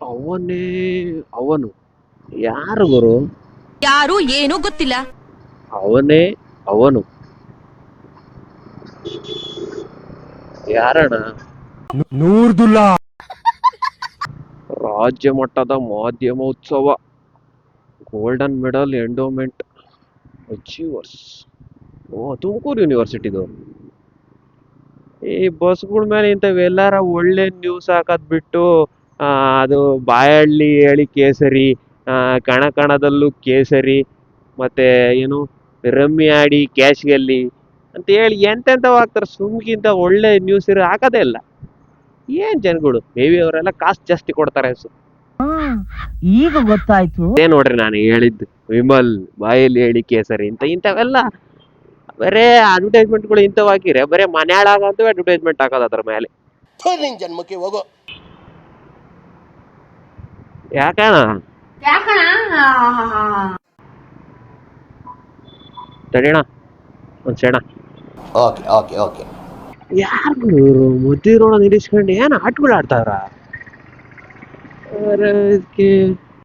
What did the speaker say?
ಅವನೇ ಅವನು ಯಾರು ಗುರು? ಯಾರು ಏನೂ ಗೊತ್ತಿಲ್ಲ. ಅವನೇ ಅವನು ಯಾರಣ್ಣ? ನೂರ್ದುಲ್ಲಾ. ರಾಜ್ಯ ಮಟ್ಟದ ಮಾಧ್ಯಮ ಉತ್ಸವ, ಗೋಲ್ಡನ್ ಮೆಡಲ್ ಎಂಡೋಮೆಂಟ್ ಅಚೀವರ್ಸ್. ಓ, ತುಮಕೂರು ಯೂನಿವರ್ಸಿಟಿದು. ಈ ಬಸ್ಗಳ ಮೇಲೆ ಇಂಥವೆಲ್ಲಾರ ಒಳ್ಳೆ ನ್ಯೂಸ್ ಹಾಕೋದ್ ಬಿಟ್ಟು ಅದು ಬಾಯಹಳ್ಳಿ ಹೇಳಿ ಕೇಸರಿ, ಕಣಕಣದಲ್ಲೂ ಕೇಸರಿ, ಮತ್ತೆ ಏನು ರಮ್ಮಿ ಆಡಿ ಕ್ಯಾಶ್ ಗೆಲ್ಲಿ ಅಂತ ಹೇಳಿ ಎಂತೆಂಥವು ಹಾಕ್ತಾರೆ. ಸುಮ್ಗಿಂತ ಒಳ್ಳೆ ನ್ಯೂಸ್ ಇರೋ ಹಾಕೋದೇ ಇಲ್ಲ. ಏನ್ ಜನಗಳು, ಮೇಬಿ ಅವರೆಲ್ಲ ಕಾಸು ಜಾಸ್ತಿ ಕೊಡ್ತಾರೆ ಅನ್ಸು. ಈಗ ಗೊತ್ತಾಯ್ತು. ಅದೇ ನೋಡ್ರಿ ನಾನು ಹೇಳಿದ್ದು, ವಿಮಲ್ ಬಾಯಲ್ಲಿ ಹೇಳಿ ಕೇಸರಿ ಇಂಥವೆಲ್ಲ ಬರೇ ಅಡ್ವರ್ಟೈಸ್ಮೆಂಟ್ಗಳು ಇಂಥವು ಹಾಕಿರೆ ಬರೇ ಮನೆಯಾಳಾಗಂತೂ ಅಡ್ವರ್ಟೈಸ್ಮೆಂಟ್ ಹಾಕೋದು ಅದ್ರ ಮೇಲೆ. ನಿನ್ ಜನ್ಮಕ್ಕೆ ಹೋಗೋ. ಯಾಕಣ ತಡಿಯಣ ಒಂದ್ ಸೆಣ. Okay okay okay. ಯಾರು ಮುದ್ದಿರೋಣ ನಿಲ್ಲಿಸ್ಕೊಂಡು ಏನ್ ಆಟಗಳು ಆಡ್ತಾವ್ರ? ಇದಕ್ಕೆ